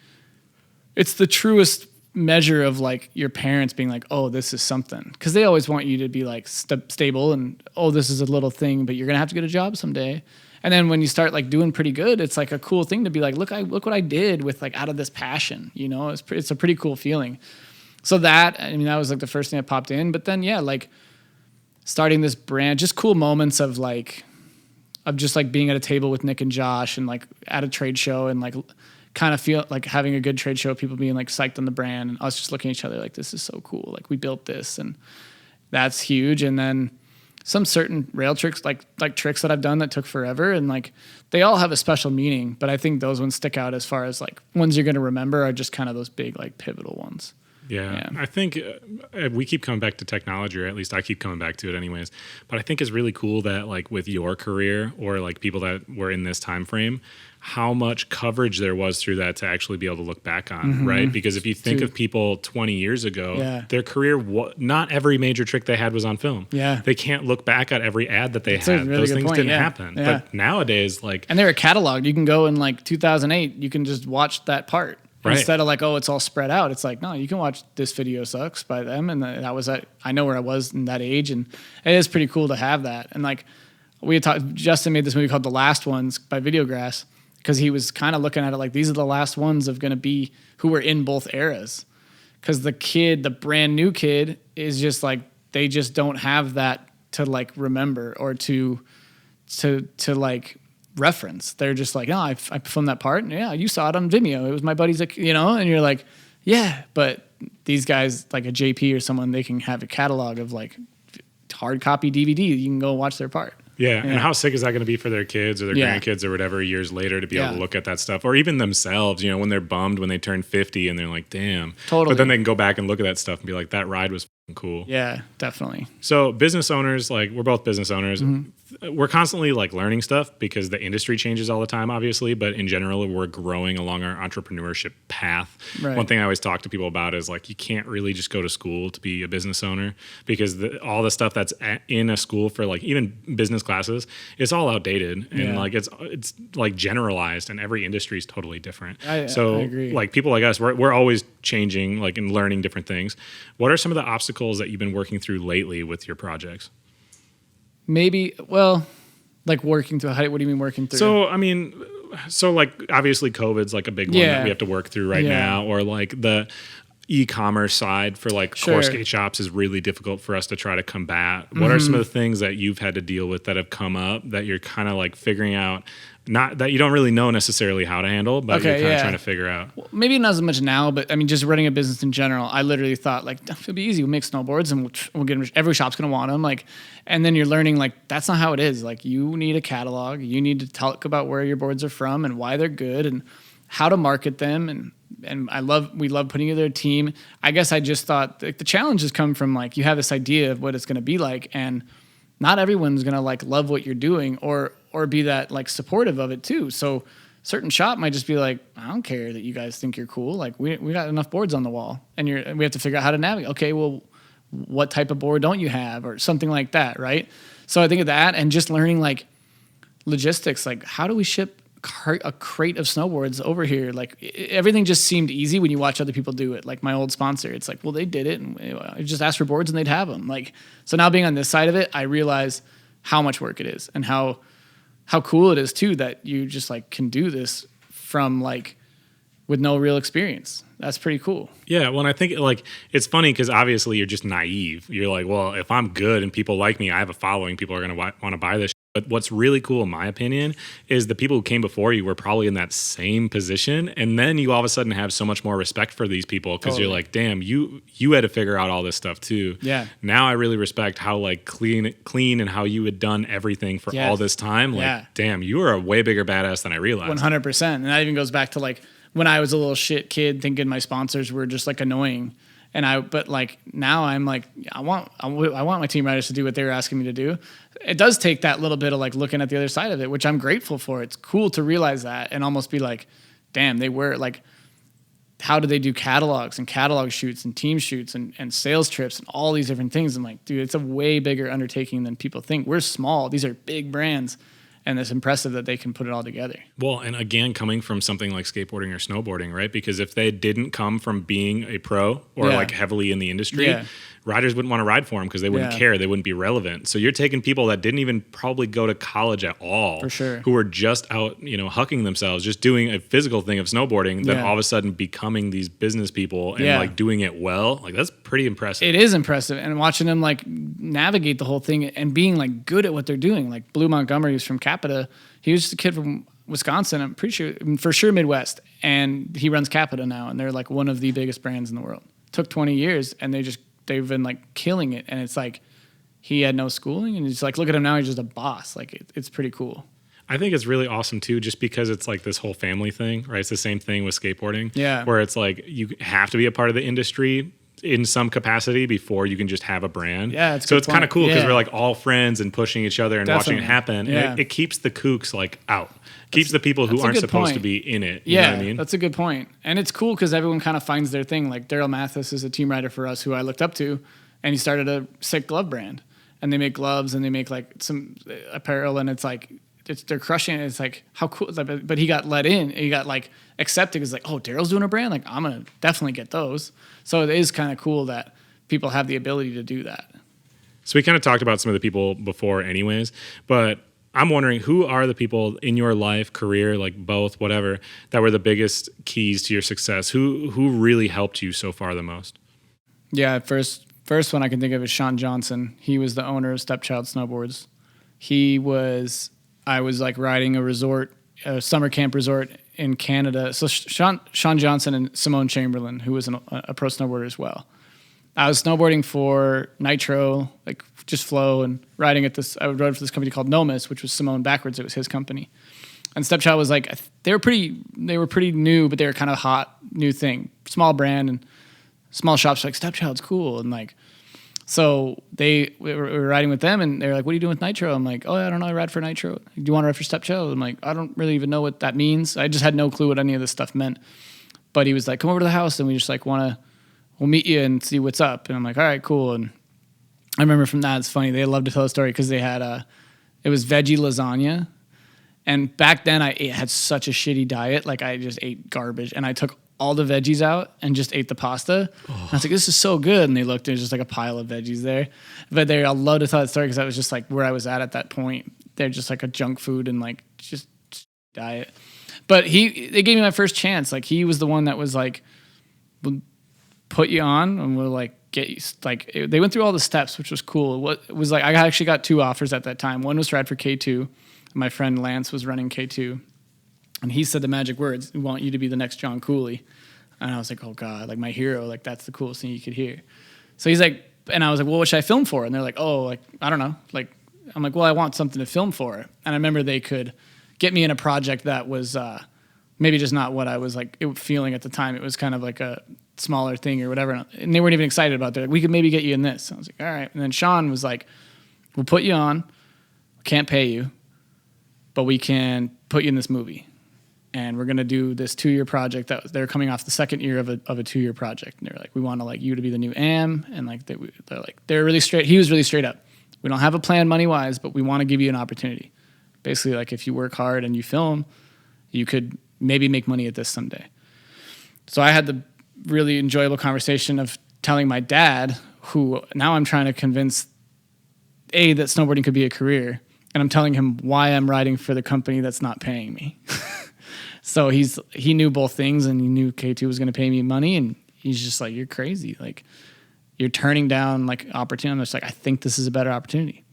it's the truest measure of like your parents being like, oh, this is something, because they always want you to be like stable and, oh, this is a little thing, but you're gonna have to get a job someday. And then when you start like doing pretty good, it's like a cool thing to be like, look what I did with like out of this passion, you know. It's a pretty cool feeling. So that was like the first thing that popped in. But then like starting this brand, just cool moments of just like being at a table with Nick and Josh and like at a trade show and like kind of feel like having a good trade show, people being like psyched on the brand and us just looking at each other like, this is so cool. Like we built this, and that's huge. And then some certain rail tricks, like tricks that I've done that took forever, and like they all have a special meaning, but I think those ones stick out as far as like ones you're going to remember are just kind of those big, like pivotal ones. Yeah. I think we keep coming back to technology, or at least I keep coming back to it anyways. But I think it's really cool that like with your career or like people that were in this time frame, how much coverage there was through that to actually be able to look back on, right? Because if you think of people 20 years ago, their career, not every major trick they had was on film. Yeah. They can't look back at every ad that they had. Really those things didn't happen. Yeah. But nowadays, like... And they were cataloged. You can go in like 2008, you can just watch that part. Right. Instead of like, oh, it's all spread out. It's like, no, you can watch This Video Sucks by them. And that was I know where I was in that age. And it is pretty cool to have that. And like we had talked, Justin made this movie called The Last Ones by Videograss, because he was kind of looking at it like, these are the last ones of going to be who were in both eras. Because the brand new kid is just like, they just don't have that to like remember or to like reference. They're just like, no, I filmed that part, and yeah, you saw it on Vimeo. It was my buddy's, you know, and you're like, yeah, but these guys like a JP or someone, they can have a catalog of like hard copy DVD. You can go watch their part. Yeah, and how sick is that going to be for their kids or their grandkids or whatever years later to be able to look at that stuff, or even themselves, you know, when they're bummed when they turn 50 and they're like, damn. Totally. But then they can go back and look at that stuff and be like, that ride was cool. Yeah, definitely. So business owners, like we're both business owners. We're constantly like learning stuff because the industry changes all the time, obviously. But in general, we're growing along our entrepreneurship path. Right. One thing I always talk to people about is like you can't really just go to school to be a business owner because all the stuff that's in a school for like even business classes, it's all outdated and like it's like generalized, and every industry is totally different. I agree. Like people like us, we're always changing, like and learning different things. What are some of the obstacles that you've been working through lately with your projects? Maybe, well, like working through, what do you mean working through? So, I mean, like obviously COVID's like a big one that we have to work through right now, or like the e-commerce side for like core skate shops is really difficult for us to try to combat. What are some of the things that you've had to deal with that have come up that you're kind of like figuring out, not that you don't really know necessally how to handle, but you're kind of trying to figure out? Well, maybe not as much now, but I mean, just running a business in general, I literally thought like, it'll be easy. We'll make snowboards and we'll get them. Every shop's going to want them. Like, and then you're learning like, that's not how it is. Like you need a catalog. You need to talk about where your boards are from and why they're good and how to market them. And we love putting together a team. I guess I just thought the challenges come from like, you have this idea of what it's going to be like, and not everyone's going to like love what you're doing or be that like supportive of it too. So certain shop might just be like, I don't care that you guys think you're cool. Like we got enough boards on the wall, and we have to figure out how to navigate. Okay, well, what type of board don't you have, or something like that, right? So I think of that, and just learning like logistics, like how do we ship a crate of snowboards over here? Like everything just seemed easy when you watch other people do it. Like my old sponsor, it's like, well, they did it, and I just asked for boards and they'd have them. Like, so now being on this side of it, I realize how much work it is and how cool it is too that you just like can do this from like with no real experience. That's pretty cool. Yeah, well, and I think like it's funny because obviously you're just naive. You're like, well, if I'm good and people like me, I have a following, people are going to want to buy this. But what's really cool, in my opinion, is the people who came before you were probably in that same position, and then you all of a sudden have so much more respect for these people because you're like, damn, you had to figure out all this stuff too. Yeah. Now I really respect how like clean and how you had done everything for all this time. Like, damn, you are a way bigger badass than I realized. 100%, and that even goes back to like when I was a little shit kid thinking my sponsors were just like annoying. But like now I'm like, I want my team riders to do what they were asking me to do. It does take that little bit of like looking at the other side of it, which I'm grateful for. It's cool to realize that and almost be like, damn, they were like, how do they do catalogs and catalog shoots and team shoots and sales trips and all these different things? I'm like, dude, it's a way bigger undertaking than people think. We're small. These are big brands. And it's impressive that they can put it all together. Well, and again, coming from something like skateboarding or snowboarding, right? Because if they didn't come from being a pro or like heavily in the industry, riders wouldn't want to ride for them because they wouldn't care. They wouldn't be relevant. So you're taking people that didn't even probably go to college at all, for sure, who were just out, hucking themselves, just doing a physical thing of snowboarding, then all of a sudden becoming these business people and like doing it well. Like that's pretty impressive. It is impressive. And watching them like navigate the whole thing and being like good at what they're doing. Like Blue Montgomery, who's from Capita. He was just a kid from Wisconsin. I'm pretty sure, for sure Midwest. And he runs Capita now. And they're like one of the biggest brands in the world. Took 20 years and they've been like killing it. And it's like, he had no schooling and it's like, look at him now. He's just a boss. Like it's pretty cool. I think it's really awesome too, just because it's like this whole family thing, right? It's the same thing with skateboarding. Yeah. Where it's like, you have to be a part of the industry in some capacity before you can just have a brand. Yeah. So it's kind of cool because we're like all friends and pushing each other and watching it happen. Yeah. And it keeps the kooks like out. Keeps the people who aren't supposed to be in it. You know what I mean? That's a good point. And it's cool because everyone kind of finds their thing. Like Daryl Mathis is a team rider for us who I looked up to, and he started a sick glove brand. And they make gloves and they make like some apparel, and it's like they're crushing it. It's like how cool. But he got let in. He got like accepted. It's like, oh, Daryl's doing a brand. Like I'm gonna definitely get those. So it is kind of cool that people have the ability to do that. So we kind of talked about some of the people before, anyways. But I'm wondering, who are the people in your life, career, like both, whatever, that were the biggest keys to your success? Who really helped you so far the most? Yeah, first one I can think of is Sean Johnson. He was the owner of Stepchild Snowboards. I was like riding a summer camp resort in Canada. So Sean Johnson and Simone Chamberlain, who was a pro snowboarder as well. I was snowboarding for Nitro, like just flow, and riding at this. I rode for this company called Nomis, which was Simone backwards. It was his company. And Stepchild was like, they were pretty new, but they were kind of hot, new thing, small brand, and small shops like Stepchild's cool. And like, So we were riding with them, and they're like, "What are you doing with Nitro?" I'm like, "Oh, I don't know. I ride for Nitro. Do you want to ride for Stepchild?" I'm like, "I don't really even know what that means." I just had no clue what any of this stuff meant. But he was like, "Come over to the house, and we just like we'll meet you and see what's up." And I'm like, "All right, cool." And I remember from that, it's funny. They love to tell the story because they had it was veggie lasagna. And back then I had such a shitty diet. Like I just ate garbage, and I took all the veggies out and just ate the pasta. Oh. I was like, this is so good. And they looked, there's just like a pile of veggies there. But I love to tell that story because that was just like where I was at that point. They're just like a junk food and like just diet. But they gave me my first chance. Like he was the one that was like, we'll put you on and we'll like get you. Like they went through all the steps, which was cool. It was like, I actually got 2 offers at that time. One was to ride for K2. My friend Lance was running K2. And he said the magic words, "We want you to be the next John Cooley." And I was like, oh God, like my hero, like that's the coolest thing you could hear. So he's like, and I was like, well, what should I film for? And they're like, oh, like, I don't know. Like, I'm like, well, I want something to film for. And I remember they could get me in a project that was maybe just not what I was like feeling at the time. It was kind of like a smaller thing or whatever. And they weren't even excited about it. Like, we could maybe get you in this. I was like, all right. And then Sean was like, we'll put you on. Can't pay you, but we can put you in this movie. And we're going to do this 2-year project they're coming off the second year of a 2-year project. And they're like, we want to like you to be the new Am. And like, they're really straight. He was really straight up. We don't have a plan money wise, but we want to give you an opportunity. Basically, like if you work hard and you film, you could maybe make money at this someday. So I had the really enjoyable conversation of telling my dad, who now I'm trying to convince that snowboarding could be a career. And I'm telling him why I'm riding for the company that's not paying me. So he knew both things, and he knew K2 was going to pay me money, and he's just like, you're crazy. Like, you're turning down like opportunity. I'm just like, I think this is a better opportunity.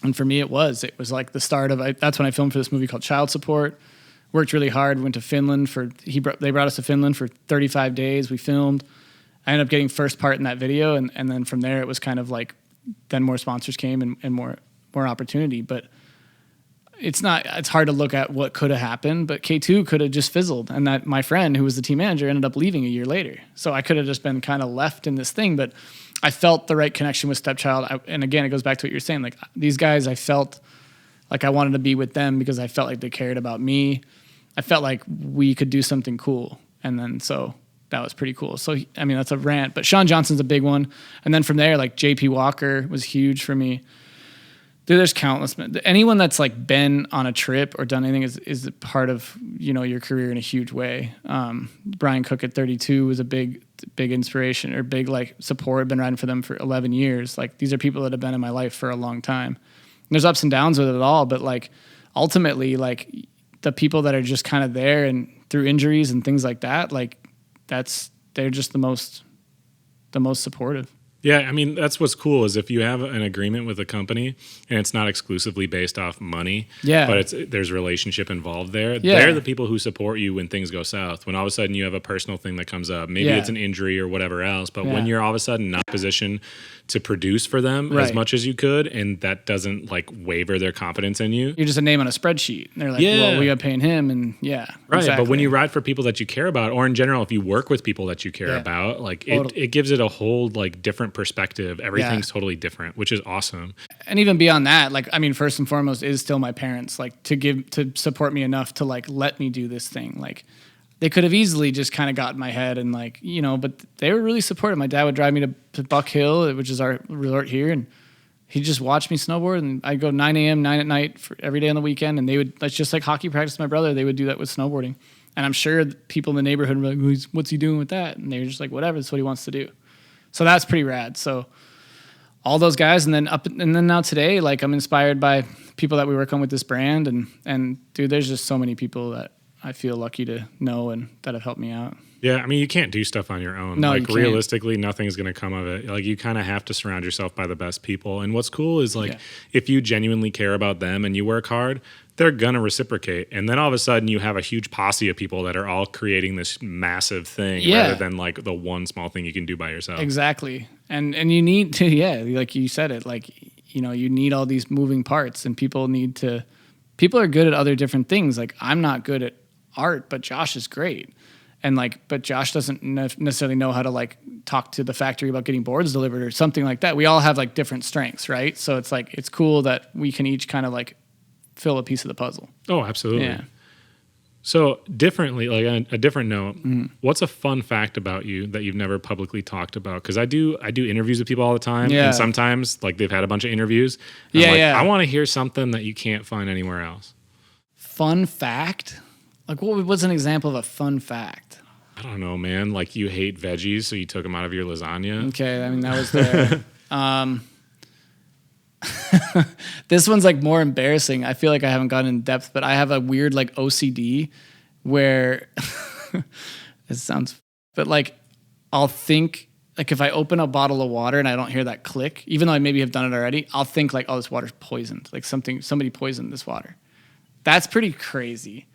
And for me, it was like the start of, that's when I filmed for this movie called Child Support. Worked really hard, went to Finland they brought us to Finland for 35 days. We filmed. I ended up getting first part in that video. And then from there, it was kind of like, then more sponsors came and more opportunity. But it's hard to look at what could have happened, but K2 could have just fizzled. And that my friend who was the team manager ended up leaving a year later. So I could have just been kind of left in this thing, but I felt the right connection with Stepchild. And again, it goes back to what you're saying. Like these guys, I felt like I wanted to be with them because I felt like they cared about me. I felt like we could do something cool. And then, so that was pretty cool. So, I mean, that's a rant, but Sean Johnson's a big one. And then from there, like JP Walker was huge for me. Dude, there's countless. Anyone that's like been on a trip or done anything is part of, your career in a huge way. Brian Cook at 32 was a big inspiration or big like support. I've been riding for them for 11 years. Like these are people that have been in my life for a long time. And there's ups and downs with it all, but like ultimately, like the people that are just kind of there and through injuries and things like that, like they're just the most supportive. Yeah, I mean, that's what's cool is if you have an agreement with a company and it's not exclusively based off money, but there's relationship involved there. Yeah. They're the people who support you when things go south. When all of a sudden you have a personal thing that comes up, maybe it's an injury or whatever else, but when you're all of a sudden not positioned to produce for them as much as you could, and that doesn't like waver their confidence in you. You're just a name on a spreadsheet. And they're like, well, we got paying him, and right. Exactly. But when you ride for people that you care about, or in general, if you work with people that you care about, like it gives it a whole like different perspective. Everything's totally different, which is awesome. And even beyond that, like, I mean, first and foremost is still my parents, like to support me enough to like let me do this thing. Like they could have easily just kind of got in my head and like, but they were really supportive. My dad would drive me to Buck Hill, which is our resort here, and he'd just watch me snowboard, and I'd go 9 a.m., 9 at night for every day on the weekend, and that's just like hockey practice with my brother. They would do that with snowboarding. And I'm sure people in the neighborhood were like, what's he doing with that? And they were just like, whatever, that's what he wants to do. So that's pretty rad. So all those guys, and then now today, like I'm inspired by people that we work on with this brand, and dude, there's just so many people that I feel lucky to know and that have helped me out. Yeah, I mean, you can't do stuff on your own. No, like realistically, nothing's going to come of it. Like you kind of have to surround yourself by the best people. And what's cool is like if you genuinely care about them and you work hard, they're going to reciprocate. And then all of a sudden you have a huge posse of people that are all creating this massive thing rather than like the one small thing you can do by yourself. Exactly. And you need to, like you said it, like, you need all these moving parts, and people are good at other different things. Like I'm not good at art, but Josh is great. And like, but Josh doesn't necessarily know how to like talk to the factory about getting boards delivered or something like that. We all have like different strengths, right? So it's like, it's cool that we can each kind of like fill a piece of the puzzle. Oh, absolutely. Yeah. So differently, like on a different note, what's a fun fact about you that you've never publicly talked about? Because I do interviews with people all the time, and sometimes like they've had a bunch of interviews. I want to hear something that you can't find anywhere else. Fun fact? Like what's an example of a fun fact? I don't know, man. Like you hate veggies, so you took them out of your lasagna. Okay, I mean that was there. This one's like more embarrassing. I feel like I haven't gotten in depth, but I have a weird like OCD where it sounds, but like I'll think like if I open a bottle of water and I don't hear that click, even though I maybe have done it already, I'll think like, oh, this water's poisoned. Like somebody poisoned this water. That's pretty crazy.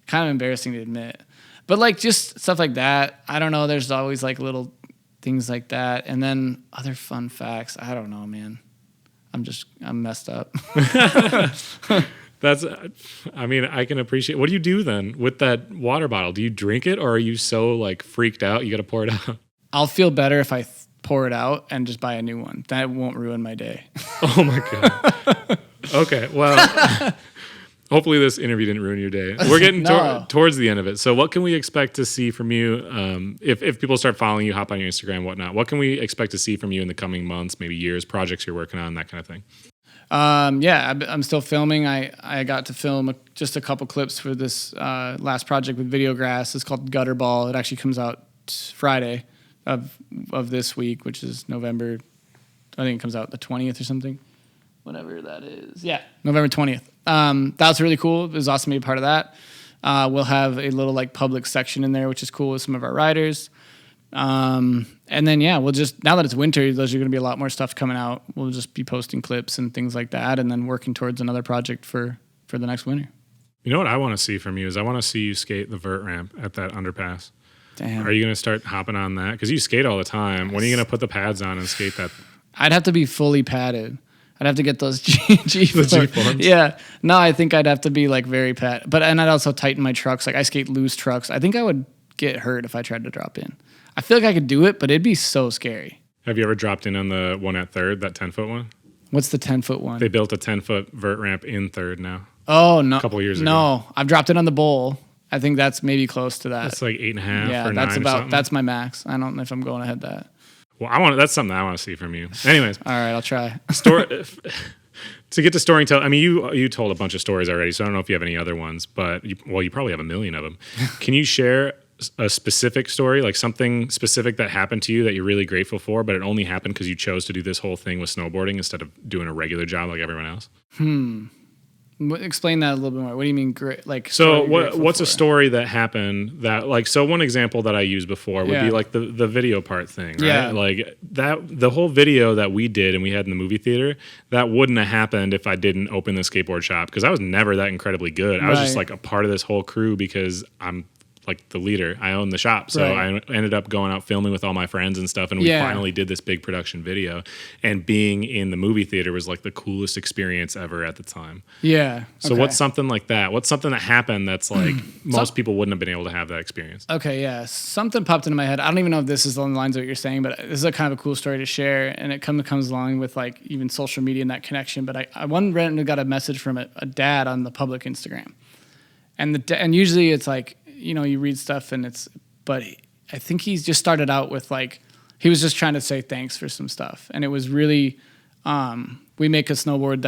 Kind of embarrassing to admit. But like just stuff like that. I don't know. There's always like little things like that. And then other fun facts. I don't know, man. I'm messed up. I mean, I can appreciate. What do you do then with that water bottle? Do you drink it, or are you so like freaked out you got to pour it out? I'll feel better if I pour it out and just buy a new one. That won't ruin my day. Oh my God. Okay. Well, hopefully this interview didn't ruin your day. We're getting towards the end of it. So what can we expect to see from you? If people start following you, hop on your Instagram, whatnot, what can we expect to see from you in the coming months, maybe years, projects you're working on, that kind of thing? I'm still filming. I got to film just a couple clips for this last project with Videograss. It's called Gutter Ball. It actually comes out Friday of this week, which is November. I think it comes out the 20th or something. Whatever that is. Yeah, November 20th. That was really cool. It was awesome to be a part of that. We'll have a little like public section in there, which is cool with some of our riders. And then, we'll just, now that it's winter, there's going to be a lot more stuff coming out. We'll just be posting clips and things like that, and then working towards another project for the next winter. You know what I want to see from you is I want to see you skate the vert ramp at that underpass. Damn. Are you going to start hopping on that? Because you skate all the time. When are you going to put the pads on and skate that? I'd have to be fully padded. I'd have to get those G forms. Yeah. No, I think I'd have to be like very padded. And I'd also tighten my trucks. Like I skate loose trucks. I think I would get hurt if I tried to drop in. I feel like I could do it, but it'd be so scary. Have you ever dropped in on the one at Third, that 10-foot one? What's the 10-foot one? They built a 10-foot vert ramp in Third now. Oh, no. A couple of years ago. No, I've dropped it on the bowl. I think that's maybe close to that. It's like 8.5 yeah, or 9 that's or something. that's my max. I don't know if I'm going ahead that. Well, that's something I want to see from you. Anyways. All right, I'll try. To get to storytelling, I mean, you told a bunch of stories already, so I don't know if you have any other ones, but you probably have a million of them. Can you share a specific story, like something specific that happened to you that you're really grateful for, but it only happened because you chose to do this whole thing with snowboarding instead of doing a regular job like everyone else? Explain that a little bit more. What do you mean great? Like, so what's a story that happened that like, so one example that I used before would be like the video part thing, right? Yeah. Like that, the whole video that we did and we had in the movie theater, that wouldn't have happened if I didn't open the skateboard shop, because I was never that incredibly good. I was just like a part of this whole crew because I'm like the leader. I own the shop. So I ended up going out filming with all my friends and stuff. And we finally did this big production video. And being in the movie theater was like the coolest experience ever at the time. Yeah. So what's something like that? What's something that happened that's like most people wouldn't have been able to have that experience? Okay, yeah. Something popped into my head. I don't even know if this is along the lines of what you're saying, but this is a kind of a cool story to share. And it comes along with like even social media and that connection. But I one randomly got a message from a dad on the public Instagram. And usually it's like, you know, you read stuff but I think he's just started out with like, he was just trying to say thanks for some stuff. And it was really, we make a snowboard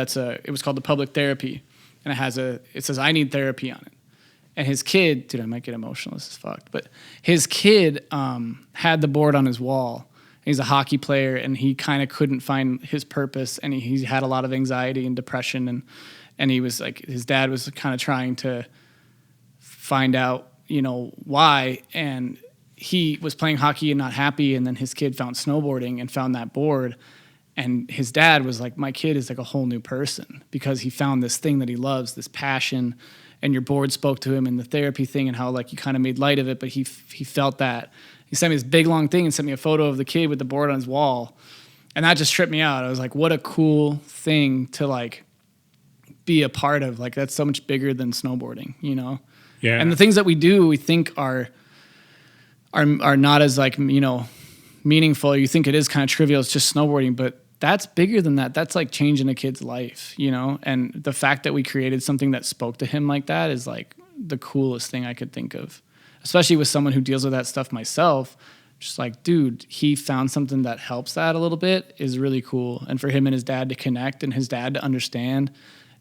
it was called the Public Therapy. And it says, I need therapy on it. And his kid, dude, I might get emotional, this is fucked. But his kid had the board on his wall. He's a hockey player and he kind of couldn't find his purpose. And he had a lot of anxiety and depression. And he was like, his dad was kind of trying to find out, you know, why. And he was playing hockey and not happy. And then his kid found snowboarding and found that board. And his dad was like, my kid is like a whole new person because he found this thing that he loves, this passion. And your board spoke to him in the therapy thing and how like you kind of made light of it. But he felt that. He sent me this big long thing and sent me a photo of the kid with the board on his wall. And that just tripped me out. I was like, what a cool thing to like be a part of. Like that's so much bigger than snowboarding, you know? Yeah. And the things that we do, we think are are not as like, meaningful. You think it is kind of trivial. It's just snowboarding, but that's bigger than that. That's like changing a kid's life, and the fact that we created something that spoke to him like that is like the coolest thing I could think of, especially with someone who deals with that stuff myself. Just like, dude, he found something that helps that a little bit is really cool. And for him and his dad to connect and his dad to understand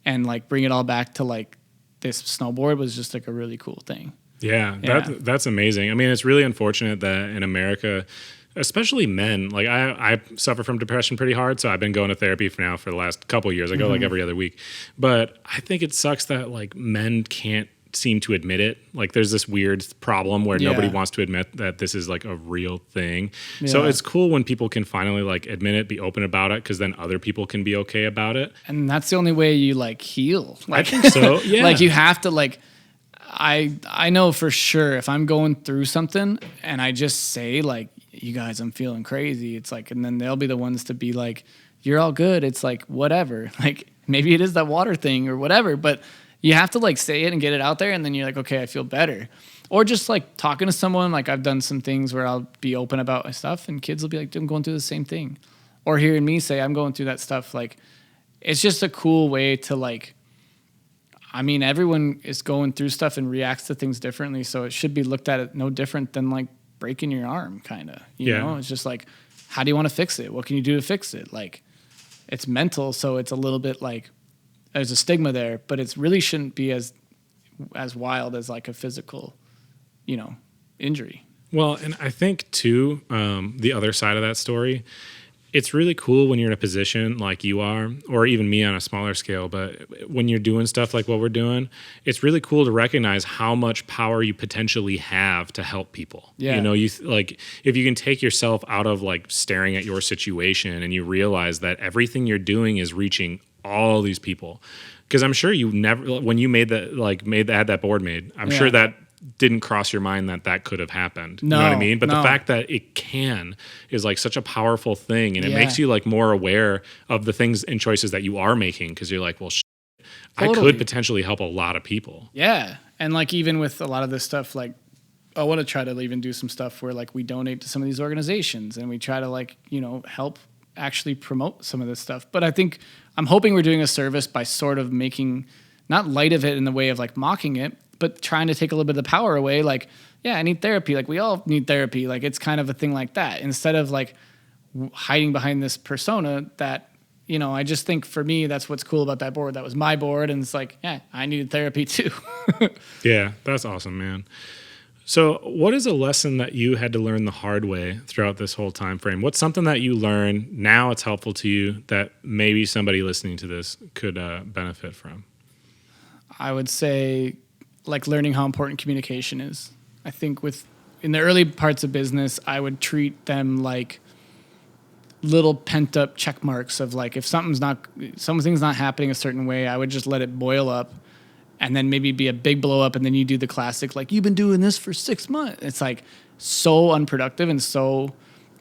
and like bring it all back to like this snowboard was just like a really cool thing. Yeah. That's amazing. I mean, it's really unfortunate that in America, especially men, like I suffer from depression pretty hard, so I've been going to therapy for the last couple of years. I go like every other week, but I think it sucks that like men can't seem to admit it. Like there's this weird problem where nobody wants to admit that this is like a real thing. Yeah. So it's cool when people can finally like admit it, be open about it, because then other people can be okay about it. And that's the only way you like heal. Like, I think so. Yeah. Like you have to like. I know for sure if I'm going through something and I just say like, you guys, I'm feeling crazy. It's like, and then they'll be the ones to be like, you're all good. It's like, whatever. Like maybe it is that water thing or whatever, but you have to like say it and get it out there. And then you're like, okay, I feel better. Or just like talking to someone. Like I've done some things where I'll be open about my stuff and kids will be like, I'm going through the same thing. Or hearing me say I'm going through that stuff. Like it's just a cool way to like, I mean, everyone is going through stuff and reacts to things differently. So it should be looked at it no different than like breaking your arm, kind of. You know, it's just like, how do you want to fix it? What can you do to fix it? Like, it's mental, so it's a little bit like there's a stigma there, but it really shouldn't be as wild as like a physical, injury. Well, and I think too, the other side of that story, it's really cool when you're in a position like you are, or even me on a smaller scale, but when you're doing stuff like what we're doing, it's really cool to recognize how much power you potentially have to help people. Yeah. Like if you can take yourself out of like staring at your situation and you realize that everything you're doing is reaching all these people. Because I'm sure you never, when you had that board made, I'm sure that didn't cross your mind that could have happened. No, you know what I mean? But the fact that it can is like such a powerful thing, and it makes you like more aware of the things and choices that you are making, because you're like, well, I could potentially help a lot of people. Yeah. And like even with a lot of this stuff, like I want to try to even do some stuff where like we donate to some of these organizations and we try to like, help actually promote some of this stuff. But I think I'm hoping we're doing a service by sort of making not light of it in the way of like mocking it, but trying to take a little bit of the power away. Like, yeah, I need therapy. Like we all need therapy. Like it's kind of a thing like that, instead of like hiding behind this persona that, I just think for me, that's what's cool about that board. That was my board. And it's like, yeah, I needed therapy too. Yeah, that's awesome, man. So what is a lesson that you had to learn the hard way throughout this whole time frame? What's something that you learned, now it's helpful to you, that maybe somebody listening to this could benefit from? I would say like learning how important communication is. I think in the early parts of business, I would treat them like little pent up check marks of like, if something's not happening a certain way, I would just let it boil up and then maybe be a big blow up. And then you do the classic, like, you've been doing this for 6 months. It's like so unproductive and so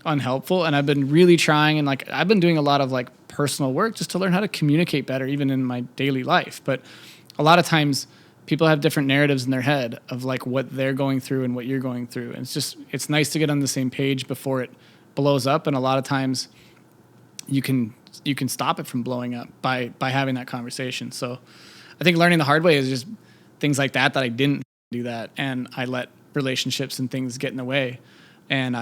unhelpful. And I've been really trying, and like, I've been doing a lot of like personal work just to learn how to communicate better, even in my daily life. But a lot of times people have different narratives in their head of like what they're going through and what you're going through. And it's nice to get on the same page before it blows up. And a lot of times you can stop it from blowing up by having that conversation. So I think learning the hard way is just things like that I didn't do that. And I let relationships and things get in the way. And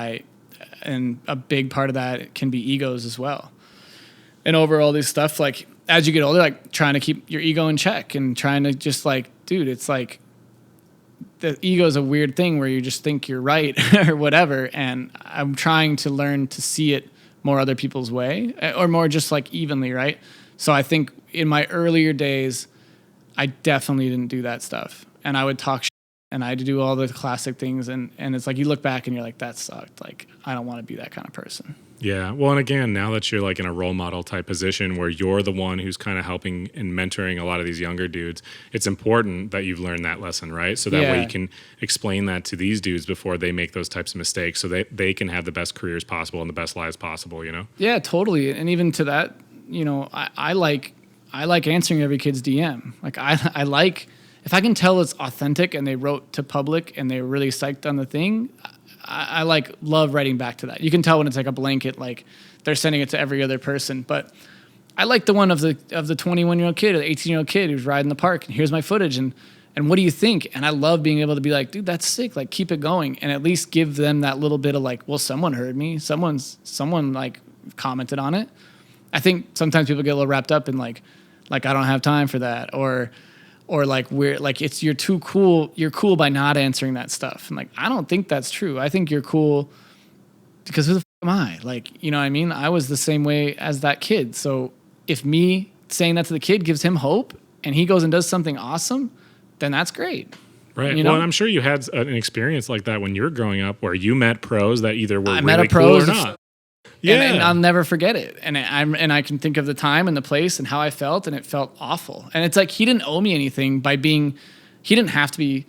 a big part of that can be egos as well. And over all this stuff, like as you get older, like trying to keep your ego in check and trying to just like, dude, it's like the ego is a weird thing where you just think you're right or whatever. And I'm trying to learn to see it more other people's way, or more just like evenly, right? So I think in my earlier days, I definitely didn't do that stuff. And I would talk shit and I had to do all the classic things. And it's like you look back and you're like, that sucked. Like, I don't want to be that kind of person. Yeah. Well, and again, now that you're like in a role model type position where you're the one who's kind of helping and mentoring a lot of these younger dudes, it's important that you've learned that lesson, right? So that way you can explain that to these dudes before they make those types of mistakes, so they can have the best careers possible and the best lives possible, Yeah, totally. And even to that, I like answering every kid's DM. Like I like, if I can tell it's authentic and they wrote to public and they're really psyched on the thing, I like love writing back to that. You can tell when it's like a blanket, like they're sending it to every other person. But I like the one of the 21-year-old kid or the 18-year-old kid who's riding the park, and here's my footage, and what do you think? And I love being able to be like, dude, that's sick. Like, keep it going, and at least give them that little bit of like, well, someone heard me. Someone like commented on it. I think sometimes people get a little wrapped up in like I don't have time for that, or like we're like, it's you're too cool. You're cool by not answering that stuff. And like, I don't think that's true. I think you're cool because who the f am I? Like, you know what I mean? I was the same way as that kid. So if me saying that to the kid gives him hope and he goes and does something awesome, then that's great. Right. You know? Well, I'm sure you had an experience like that when you were growing up where you met pros that either were met really a pros cool or not. And I'll never forget it. And I can think of the time and the place and how I felt, and it felt awful. And it's like he didn't owe me anything by being, he didn't have to be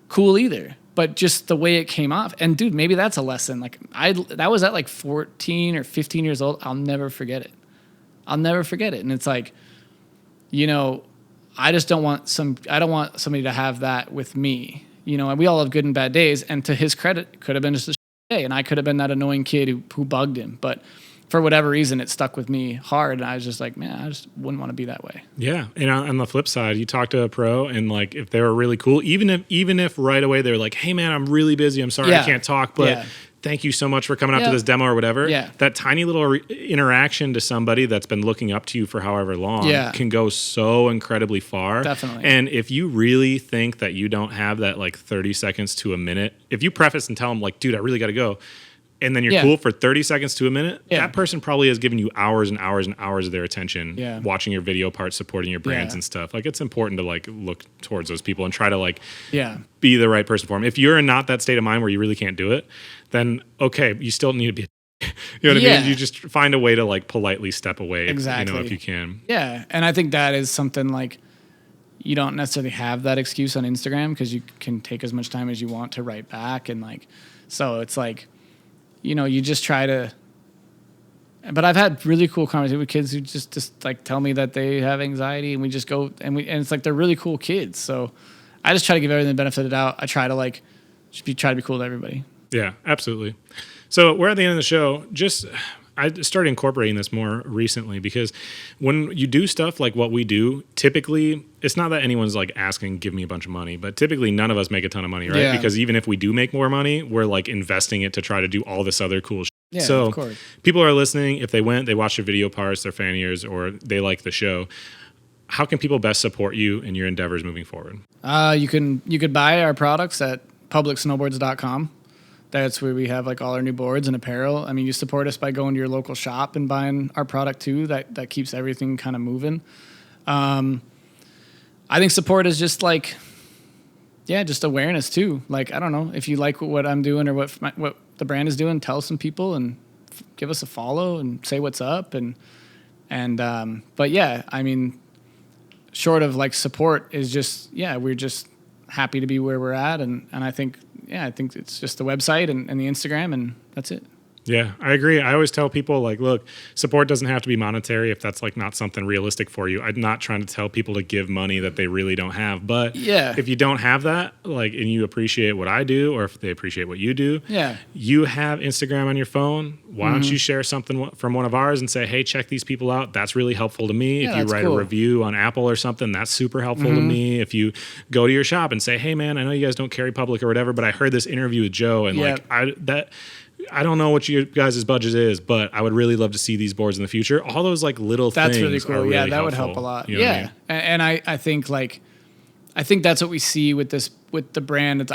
cool either, but just the way it came off. And dude, maybe that's a lesson. Like that was at like 14 or 15 years old. I'll never forget it. And it's like, you know, I don't want somebody to have that with me. You know, and we all have good and bad days. And to his credit, it could have been just a day, and I could have been that annoying kid who bugged him. But for whatever reason, it stuck with me hard. And I was just like, man, I just wouldn't want to be that way. Yeah. And on the flip side, you talk to a pro, and like if they were really cool, even if right away they were like, hey man, I'm really busy, I'm sorry I can't talk, but thank you so much for coming up to this demo or whatever. Yeah. That tiny little interaction to somebody that's been looking up to you for however long can go so incredibly far. Definitely. And if you really think that you don't have that like 30 seconds to a minute, if you preface and tell them like, dude, I really got to go, and then you're cool for 30 seconds to a minute, that person probably has given you hours and hours and hours of their attention watching your video parts, supporting your brands and stuff. Like, it's important to like look towards those people and try to like be the right person for them. If you're in not that state of mind where you really can't do it, then okay, you still need to be you know what I mean? You just find a way to like politely step away, exactly. You know, if you can. Yeah, and I think that is something like you don't necessarily have that excuse on Instagram because you can take as much time as you want to write back, and like, so it's like, you know, you just try to. But I've had really cool conversations with kids who just like tell me that they have anxiety, and we just go and it's like they're really cool kids. So I just try to give everything the benefit of the doubt. I try to like try to be cool to everybody. Yeah, absolutely. So we're at the end of the show. I started incorporating this more recently because when you do stuff like what we do, typically it's not that anyone's like asking, give me a bunch of money, but typically none of us make a ton of money, right? Yeah. Because even if we do make more money, we're like investing it to try to do all this other cool shit. Yeah, so of course. People are listening. If they watched your video parts, they're fan of yours, or they like the show. How can people best support you in your endeavors moving forward? You could buy our products at publicsnowboards.com. That's where we have like all our new boards and apparel. I mean, you support us by going to your local shop and buying our product too. That keeps everything kind of moving. I think support is just like, just awareness too. Like, I don't know, if you like what I'm doing or what the brand is doing, tell some people and give us a follow and say what's up. But yeah, I mean, short of like support is just, we're just happy to be where we're at. And I think it's just the website and the Instagram, and that's it. Yeah, I agree. I always tell people, like, look, support doesn't have to be monetary if that's like not something realistic for you. I'm not trying to tell people to give money that they really don't have. But if you don't have that, like, and you appreciate what I do, or if they appreciate what you do, you have Instagram on your phone. Why don't you share something from one of ours and say, hey, check these people out. That's really helpful to me. If you write a review on Apple or something, that's super helpful to me. If you go to your shop and say, hey, man, I know you guys don't carry public or whatever, but I heard this interview with Joe, and I don't know what you guys' budget is, but I would really love to see these boards in the future. All those like little things. That's really cool. Are really that helpful. Would help a lot. You know what I mean? And I think that's what we see with the brand. It's,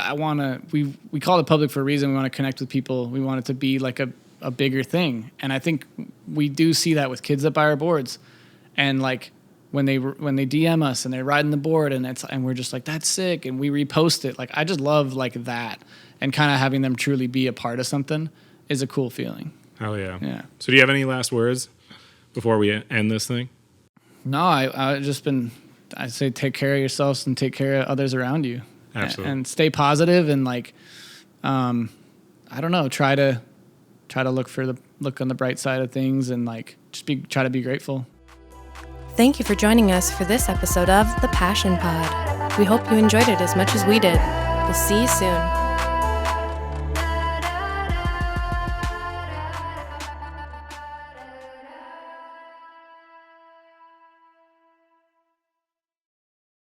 we call it public for a reason. We want to connect with people. We want it to be like a bigger thing. And I think we do see that with kids that buy our boards, and like when they DM us and they're riding the board and we're just like, that's sick, and we repost it. Like, I just love like that. And kind of having them truly be a part of something is a cool feeling. Hell yeah. Yeah. So do you have any last words before we end this thing? No, I say take care of yourselves and take care of others around you. Absolutely. And stay positive and like, I don't know, try to look on the bright side of things and like try to be grateful. Thank you for joining us for this episode of The Passion Pod. We hope you enjoyed it as much as we did. We'll see you soon.